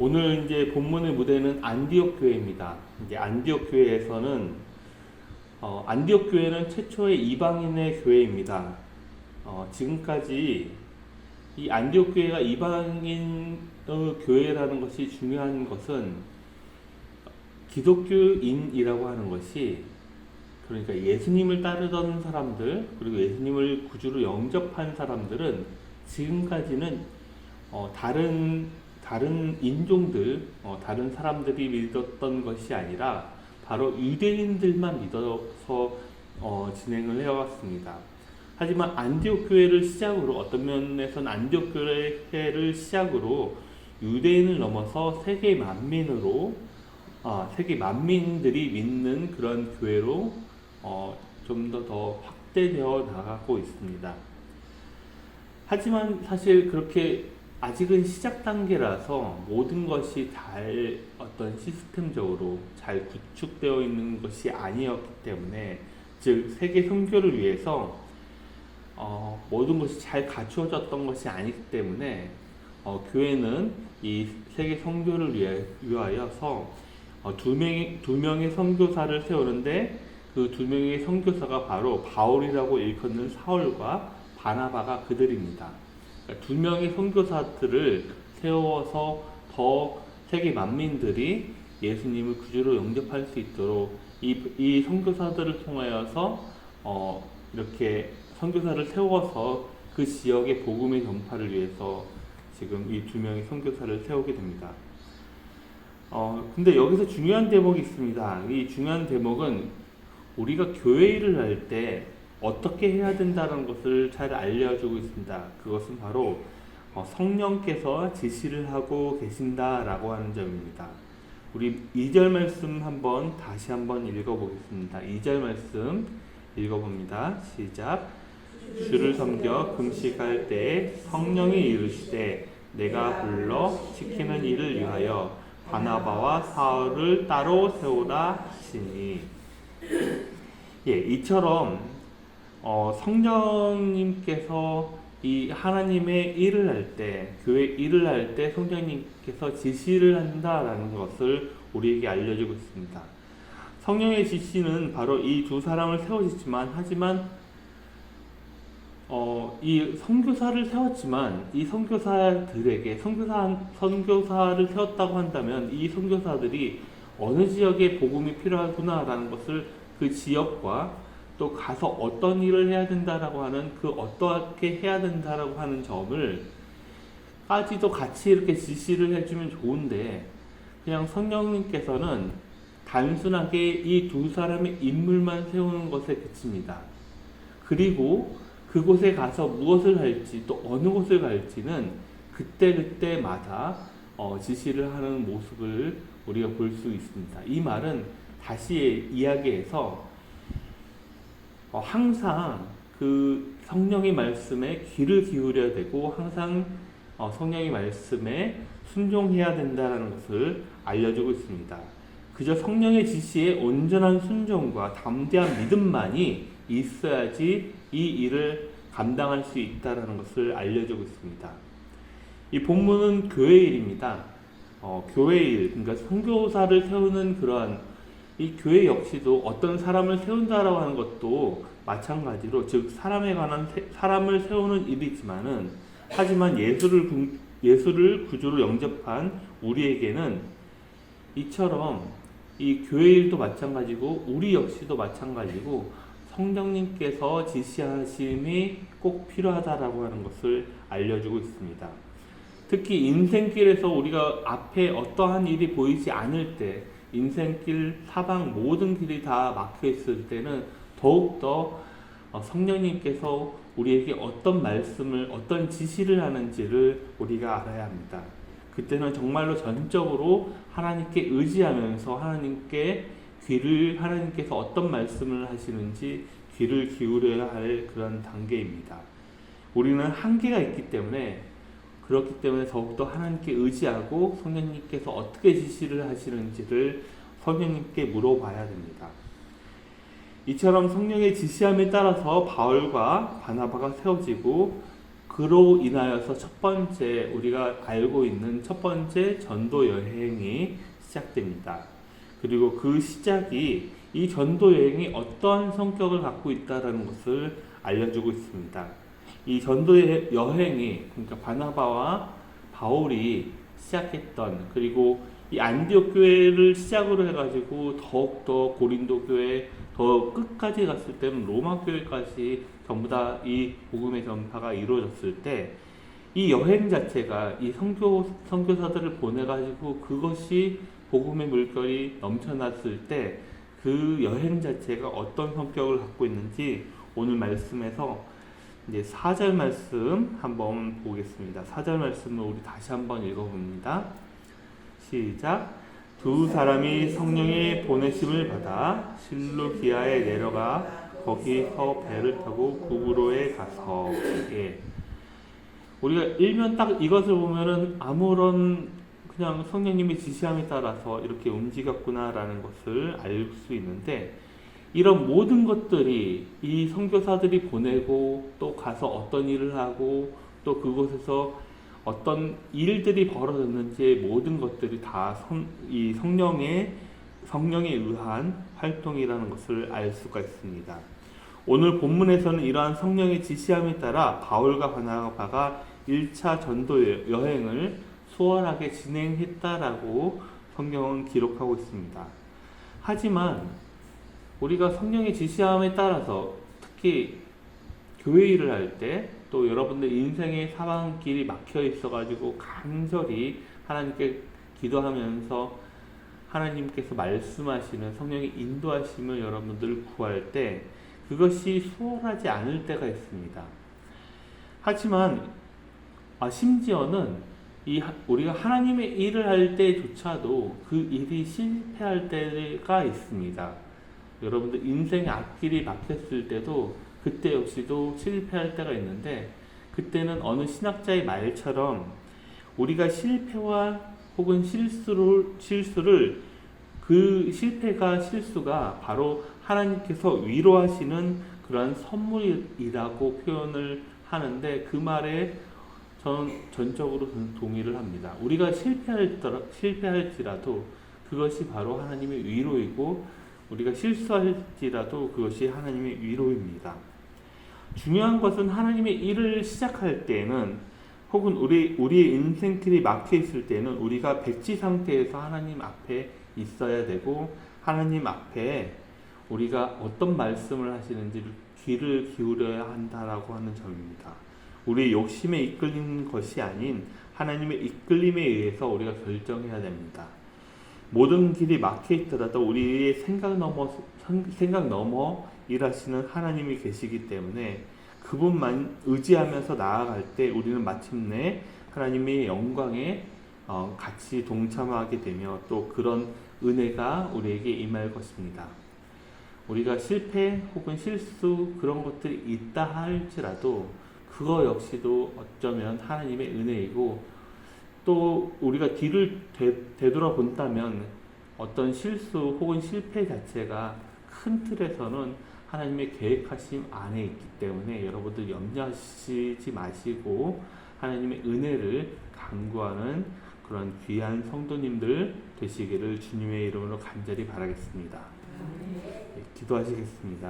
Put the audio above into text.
오늘 이제 본문의 무대는 안디옥 교회입니다. 이제 안디옥 교회에서는 안디옥 교회는 최초의 이방인의 교회입니다. 지금까지 이 안디옥 교회가 이방인의 교회라는 것이 중요한 것은 기독교인이라고 하는 것이 그러니까 예수님을 따르던 사람들 그리고 예수님을 구주로 영접한 사람들은 지금까지는 다른 인종들, 다른 사람들이 믿었던 것이 아니라 바로 유대인들만 믿어서 진행을 해왔습니다. 하지만 안디옥 교회를 시작으로 어떤 면에서는 안디옥 교회를 시작으로 유대인을 넘어서 세계 만민들이 믿는 그런 교회로 좀 더 확대되어 나가고 있습니다. 하지만 사실 그렇게 아직은 시작 단계라서 모든 것이 잘 어떤 시스템적으로 잘 구축되어 있는 것이 아니었기 때문에 즉 세계 선교를 위해서 모든 것이 잘 갖추어졌던 것이 아니기 때문에 교회는 이 세계 선교를 위하여서 두 명의 선교사를 세우는데 그 두 명의 선교사가 바로 바울이라고 일컫는 사울과 바나바가 그들입니다. 그러니까 두 명의 선교사들을 세워서 더 세계 만민들이 예수님을 구주로 영접할 수 있도록 이 선교사들을 통하여서 이렇게 선교사를 세워서 그 지역의 복음의 전파를 위해서 지금 이 두 명의 선교사를 세우게 됩니다. 근데 여기서 중요한 대목이 있습니다. 이 중요한 대목은 우리가 교회 일을 할 때 어떻게 해야 된다는 것을 잘 알려주고 있습니다. 그것은 바로 성령께서 지시를 하고 계신다라고 하는 점입니다. 우리 2절 말씀 다시 한번 읽어보겠습니다. 2절 말씀 읽어봅니다. 시작. 주를 섬겨 금식할 때에 성령이 이르시되 내가 불러 시키는 일을 위하여 바나바와 사울을 따로 세우라 하시니. 이처럼 성령님께서 이 하나님의 일을 할 때, 교회 일을 할 때 성령님께서 지시를 한다라는 것을 우리에게 알려주고 있습니다. 성령의 지시는 바로 이 두 사람을 세워지지만 하지만 이 선교사를 세웠지만 이 선교사들에게 선교사를 세웠다고 한다면 이 선교사들이 어느 지역에 복음이 필요하구나라는 것을 그 지역과 또 가서 어떤 일을 해야 된다라고 하는 그 어떻게 해야 된다라고 하는 점을 까지도 같이 이렇게 지시를 해주면 좋은데 그냥 성령님께서는 단순하게 이 두 사람의 인물만 세우는 것에 그칩니다. 그리고 그곳에 가서 무엇을 할지 또 어느 곳을 갈지는 그때그때마다 지시를 하는 모습을 우리가 볼 수 있습니다. 이 말은 다시 이야기해서 항상 그 성령의 말씀에 귀를 기울여야 되고 항상 성령의 말씀에 순종해야 된다는 것을 알려주고 있습니다. 그저 성령의 지시에 온전한 순종과 담대한 믿음만이 있어야지 이 일을 감당할 수 있다는 것을 알려주고 있습니다. 이 본문은 교회 일입니다. 교회 일, 그러니까 선교사를 세우는 그러한 이 교회 역시도 어떤 사람을 세운다라고 하는 것도 마찬가지로 즉 사람을 세우는 일이지만은 하지만 예수를 구주로 영접한 우리에게는 이처럼 이 교회 일도 마찬가지고 우리 역시도 마찬가지고 성령님께서 지시하심이 꼭 필요하다라고 하는 것을 알려주고 있습니다. 특히 인생길에서 우리가 앞에 어떠한 일이 보이지 않을 때 인생길 사방 모든 길이 다 막혀있을 때는 더욱더 성령님께서 우리에게 어떤 말씀을 어떤 지시를 하는지를 우리가 알아야 합니다. 그때는 정말로 전적으로 하나님께 의지하면서 하나님께서 어떤 말씀을 하시는지 귀를 기울여야 할 그런 단계입니다. 우리는 한계가 있기 때문에 그렇기 때문에 더욱더 하나님께 의지하고 성령님께서 어떻게 지시를 하시는지를 성령님께 물어봐야 됩니다. 이처럼 성령의 지시함에 따라서 바울과 바나바가 세워지고 그로 인하여서 첫 번째 우리가 알고 있는 첫 번째 전도 여행이 시작됩니다. 그리고 그 시작이 이 전도 여행이 어떠한 성격을 갖고 있다라는 것을 알려주고 있습니다. 이 전도 여행이 그러니까 바나바와 바울이 시작했던 그리고 이 안디옥 교회를 시작으로 해가지고 더욱더 고린도 교회 더 끝까지 갔을 때는 로마 교회까지 전부 다 이 복음의 전파가 이루어졌을 때 이 여행 자체가 이 선교사들을 보내가지고 그것이 복음의 물결이 넘쳐났을 때 그 여행 자체가 어떤 성격을 갖고 있는지 오늘 말씀에서 이제 4절 말씀 한번 보겠습니다. 4절 말씀을 우리 다시 한번 읽어봅니다. 시작. 두 사람이 성령의 보내심을 받아 실루기아에 내려가 거기서 배를 타고 구브로에 가서 우리가 일면 딱 이것을 보면은 아무런 그냥 성령님의 지시함에 따라서 이렇게 움직였구나라는 것을 알 수 있는데 이런 모든 것들이 이 선교사들이 보내고 또 가서 어떤 일을 하고 또 그곳에서 어떤 일들이 벌어졌는지 모든 것들이 다 이 성령에 의한 활동이라는 것을 알 수가 있습니다. 오늘 본문에서는 이러한 성령의 지시함에 따라 바울과 바나바가 1차 전도 여행을 수월하게 진행했다라고 성경은 기록하고 있습니다. 하지만 우리가 성령의 지시함에 따라서 특히 교회 일을 할 때 또 여러분들 인생의 사방길이 막혀 있어가지고 간절히 하나님께 기도하면서 하나님께서 말씀하시는 성령의 인도하심을 여러분들 구할 때 그것이 수월하지 않을 때가 있습니다. 하지만 심지어는 우리가 하나님의 일을 할 때조차도 그 일이 실패할 때가 있습니다. 여러분들 인생의 앞길이 막혔을 때도 그때 역시도 실패할 때가 있는데 그때는 어느 신학자의 말처럼 우리가 실패와 혹은 실수를 그 실수가 바로 하나님께서 위로하시는 그러한 선물이라고 표현을 하는데 그 말에 저는 전적으로 동의를 합니다. 우리가 실패할지라도 그것이 바로 하나님의 위로이고 우리가 실수할지라도 그것이 하나님의 위로입니다. 중요한 것은 하나님의 일을 시작할 때는 혹은 우리의 인생길이 막혀 있을 때는 우리가 백지 상태에서 하나님 앞에 있어야 되고 하나님 앞에 우리가 어떤 말씀을 하시는지 귀를 기울여야 한다라고 하는 점입니다. 우리의 욕심에 이끌린 것이 아닌 하나님의 이끌림에 의해서 우리가 결정해야 됩니다. 모든 길이 막혀 있더라도 우리의 생각 넘어 일하시는 하나님이 계시기 때문에 그분만 의지하면서 나아갈 때 우리는 마침내 하나님의 영광에 같이 동참하게 되며 또 그런 은혜가 우리에게 임할 것입니다. 우리가 실패 혹은 실수 그런 것들이 있다 할지라도 그거 역시도 어쩌면 하나님의 은혜이고 또 우리가 뒤를 되돌아본다면 어떤 실수 혹은 실패 자체가 큰 틀에서는 하나님의 계획하심 안에 있기 때문에 여러분들 염려하시지 마시고 하나님의 은혜를 간구하는 그런 귀한 성도님들 되시기를 주님의 이름으로 간절히 바라겠습니다. 네, 기도하시겠습니다.